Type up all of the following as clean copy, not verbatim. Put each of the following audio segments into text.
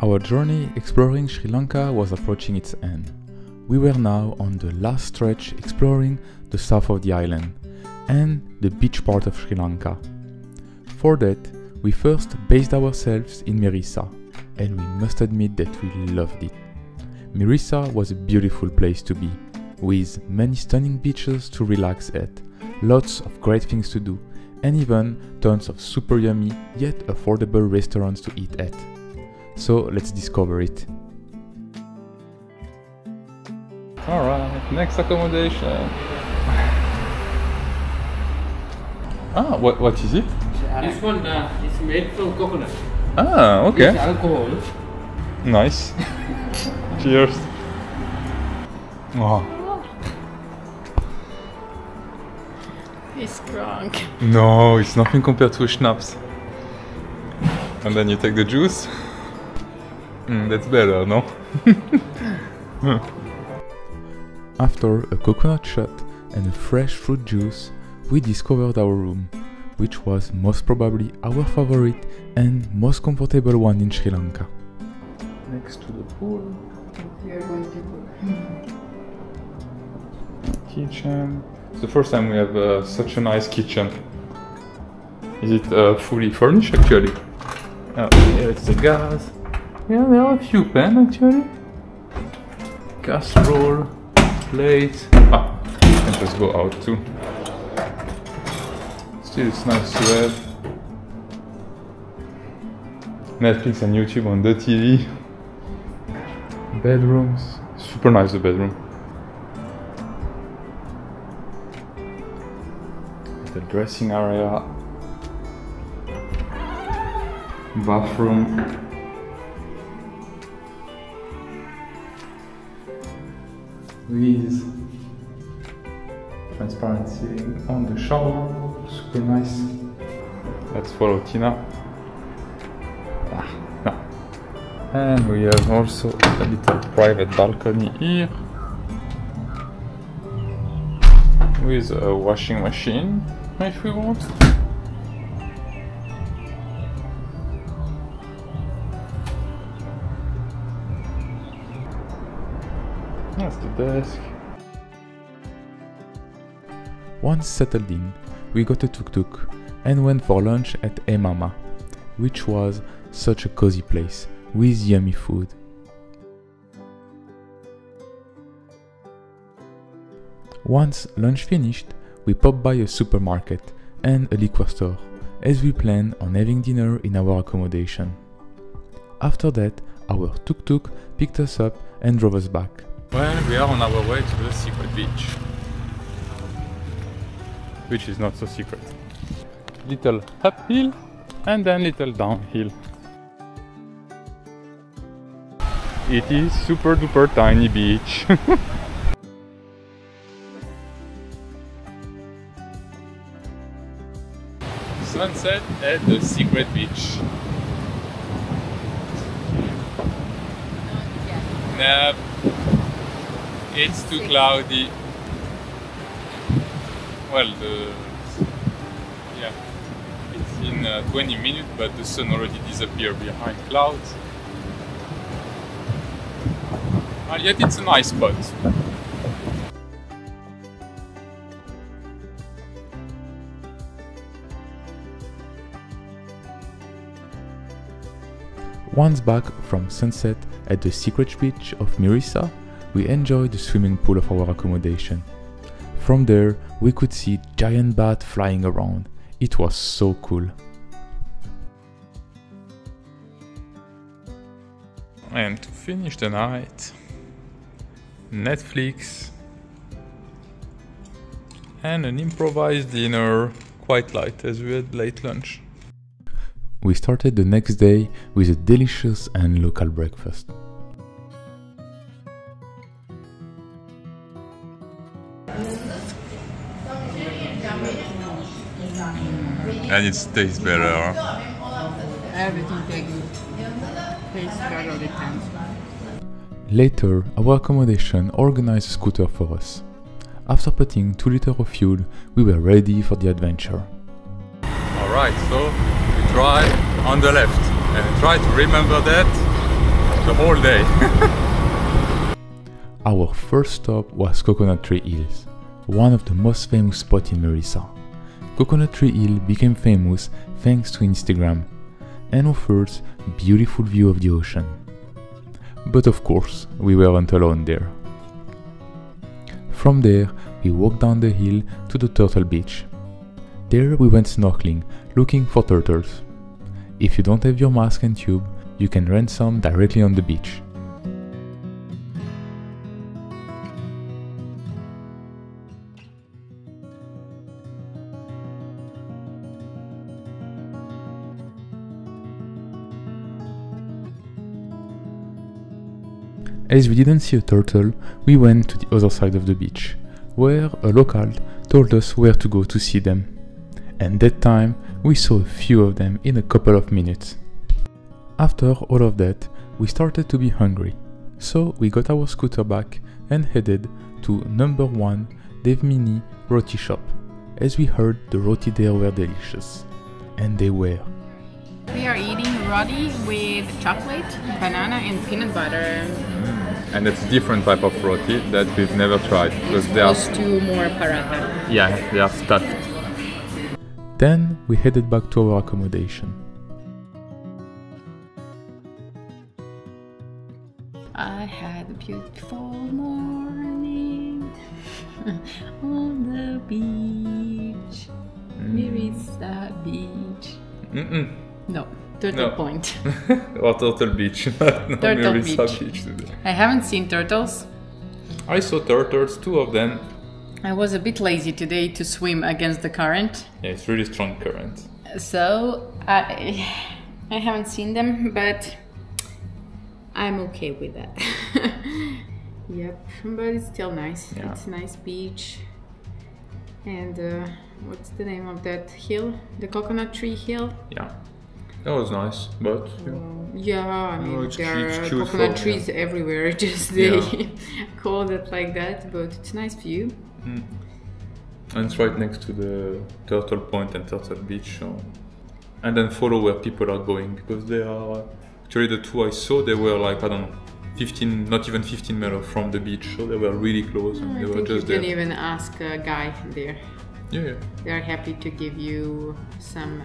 Our journey exploring Sri Lanka was approaching its end. We were now on the last stretch exploring the south of the island and the beach part of Sri Lanka. For that, we first based ourselves in Mirissa, and we must admit that we loved it. Mirissa was a beautiful place to be, with many stunning beaches to relax at, lots of great things to do, and even tons of super yummy yet affordable restaurants to eat at. So let's discover it. Alright, next accommodation. Ah, what is it? This one is made from coconut. Ah, okay. It's alcohol. Nice. Cheers. Oh. He's strong. No, it's nothing compared to a schnapps. And then you take the juice. That's better, no? After a coconut shot and a fresh fruit juice, we discovered our room, which was most probably our favorite and most comfortable one in Sri Lanka. Next to the pool. We are going to Kitchen. It's the first time we have such a nice kitchen. Is it fully furnished actually? Here it's the gas. Yeah, there are a few pans actually. Casserole, plates. Ah, and just go out too. Still, it's nice to have Netflix and YouTube on the TV. Bedrooms. Super nice, the bedroom. The dressing area. Bathroom. With transparent ceiling on the shower. Super nice. Let's follow Tina. And we have also a little private balcony here with a washing machine if we want. That's the desk. Once settled in, we got a tuk-tuk and went for lunch at Mama, which was such a cozy place with yummy food. Once lunch finished, we popped by a supermarket and a liquor store, as we planned on having dinner in our accommodation. After that, our tuk-tuk picked us up and drove us back. Well, we are on our way to the secret beach. Which is not so secret. Little uphill and then little downhill. It is super duper tiny beach. Sunset at the secret beach. Nah, it's too cloudy. Well, it's in 20 minutes, but the sun already disappeared behind clouds. And yet it's a nice spot. Once back from sunset at the secret beach of Mirissa, we enjoyed the swimming pool of our accommodation. From there, we could see giant bats flying around. It was so cool. And to finish the night, Netflix and an improvised dinner, quite light as we had late lunch. We started the next day with a delicious and local breakfast. And it tastes better. everything tastes better depends. Later, our accommodation organized a scooter for us. After putting 2 liters of fuel, we were ready for the adventure. Alright, so we drive on the left and try to remember that the whole day. Our first stop was Coconut Tree Hills, one of the most famous spots in Mirissa. Coconut Tree Hill became famous thanks to Instagram and offers a beautiful view of the ocean. But of course, we weren't alone there. From there, we walked down the hill to the Turtle Beach. There we went snorkeling, looking for turtles. If you don't have your mask and tube, you can rent some directly on the beach. As we didn't see a turtle, we went to the other side of the beach, where a local told us where to go to see them. And that time, we saw a few of them in a couple of minutes. After all of that, we started to be hungry, so we got our scooter back and headed to number 1 Devmini Roti Shop, as we heard the roti there were delicious. And they were. We are eating roti with chocolate, banana and peanut butter. And it's a different type of roti that we've never tried because they are Close to more paratha. yeah, they are stuffed. Then we headed back to our accommodation. I had a beautiful morning on the beach, Mirissa Beach. No, Turtle Point. Or Turtle Beach, not Turtle Mirissa Beach. today. I haven't seen turtles. I saw turtles, 2 of them. I was a bit lazy today to swim against the current, Yeah, it's really strong current. so I haven't seen them, but I'm okay with that. Yep, but it's still nice. Yeah. It's a nice beach. And what's the name of that hill? The Coconut Tree Hill? Yeah, that was nice, but Yeah, I mean, it's there it's are cute coconut for- trees everywhere, just they call it like that, but it's a nice view. and it's right next to the Turtle Point and Turtle Beach. So. And then follow where people are going because they are actually the 2 I saw. They were like, I don't know, 15, not even 15 meters from the beach, so they were really close and I they were think you just can there. even ask a guy there. Yeah. They're happy to give you some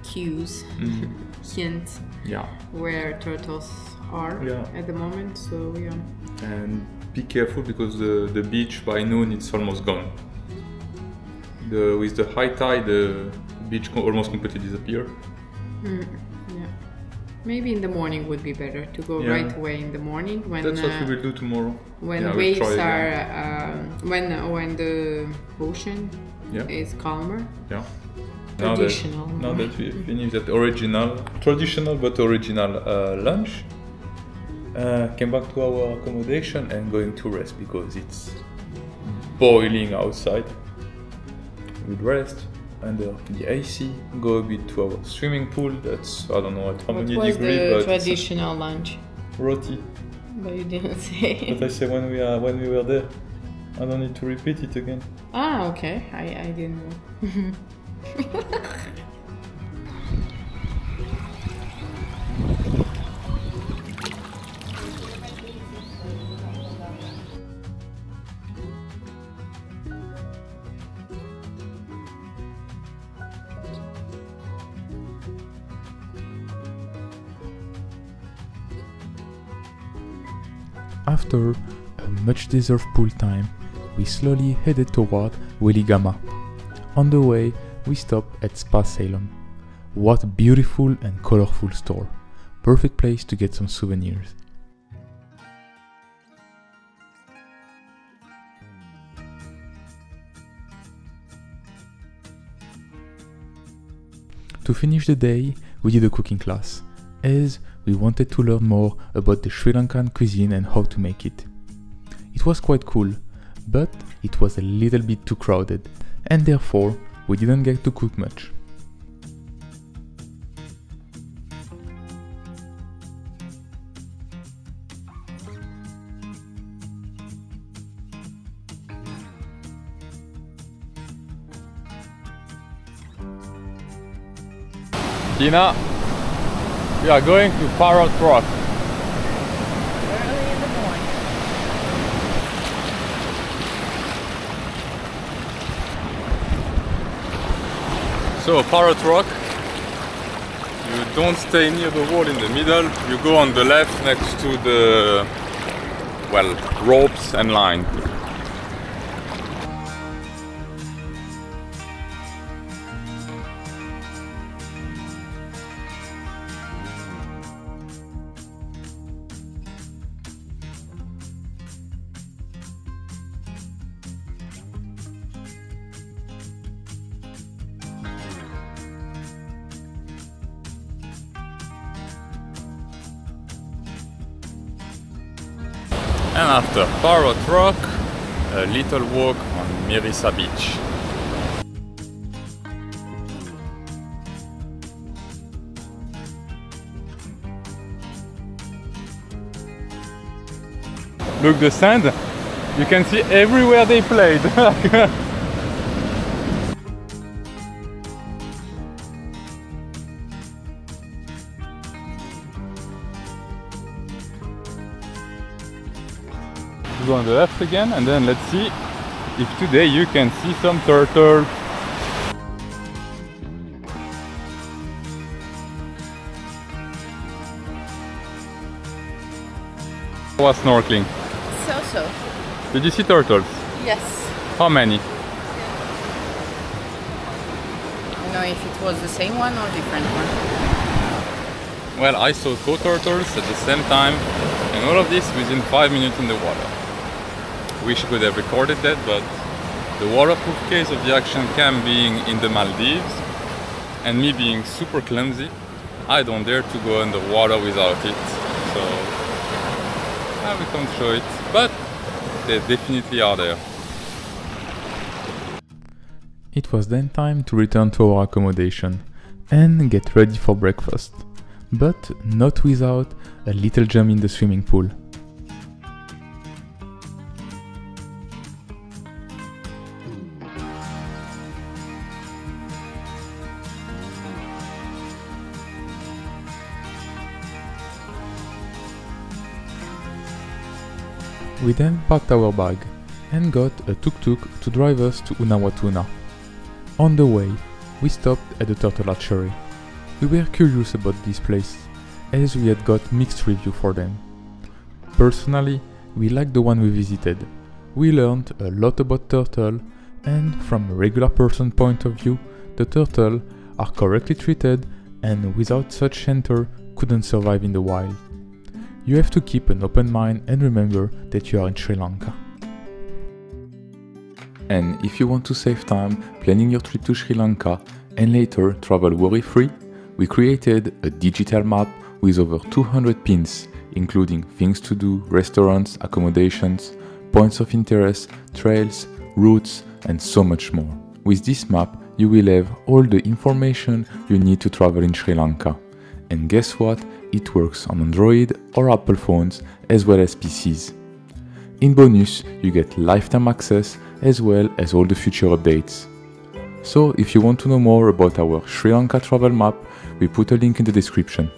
cues, hints Yeah. where turtles are Yeah. at the moment. So yeah. And be careful because the beach by noon it's almost gone. With the high tide, the beach almost completely disappear. Yeah. Maybe in the morning would be better to go Yeah. right away in the morning when That's what we will do tomorrow. when Yeah, we'll waves try are again. when the ocean Yeah. is calmer. Yeah. Traditional. Now that we finished that traditional but original lunch, came back to our accommodation and going to rest because it's boiling outside. We'd rest under the AC, go a bit to our swimming pool. That's I don't know at how What many was degrees, the but traditional lunch? it's roti. But you didn't say. But I said when we were there, I don't need to repeat it again. Ah, okay. I didn't know. After a much deserved pool time, we slowly headed toward Weligama. On the way, we stopped at Spa Ceylon. What a beautiful and colorful store. Perfect place to get some souvenirs. To finish the day, we did a cooking class, as we wanted to learn more about the Sri Lankan cuisine and how to make it. It was quite cool, but it was a little bit too crowded, and therefore we didn't get to cook much. Tina! We are going to Parrot Rock. Early in the morning. So Parrot Rock, you don't stay near the wall in the middle, you go on the left next to the, well, ropes and line. And after Parrot Rock, a little walk on Mirissa Beach. Look, the sand, you can see everywhere they played. Go on the left again, and then let's see if today you can see some turtle. Was snorkeling. So. Did you see turtles? Yes. How many? I don't know if it was the same one or different one. Well, I saw two turtles at the same time, and all of this within 5 minutes in the water. Wish I could have recorded that, but the waterproof case of the action cam being in the Maldives and me being super clumsy, I don't dare to go underwater without it. So we can't show it, but they definitely are there. It was then time to return to our accommodation and get ready for breakfast, but not without a little jump in the swimming pool. We then packed our bag and got a tuk-tuk to drive us to Unawatuna. On the way, we stopped at the turtle hatchery. We were curious about this place, as we had got mixed review for them. Personally, we liked the one we visited. We learned a lot about turtle, and from a regular person point of view, the turtle are correctly treated and without such shelter couldn't survive in the wild. You have to keep an open mind and remember that you are in Sri Lanka. And if you want to save time planning your trip to Sri Lanka and later travel worry-free, we created a digital map with over 200 pins, including things to do, restaurants, accommodations, points of interest, trails, routes, and so much more. With this map, you will have all the information you need to travel in Sri Lanka. And guess what? It works on Android or Apple phones as well as PCs. In bonus, you get lifetime access as well as all the future updates. So if you want to know more about our Sri Lanka travel map, we put a link in the description.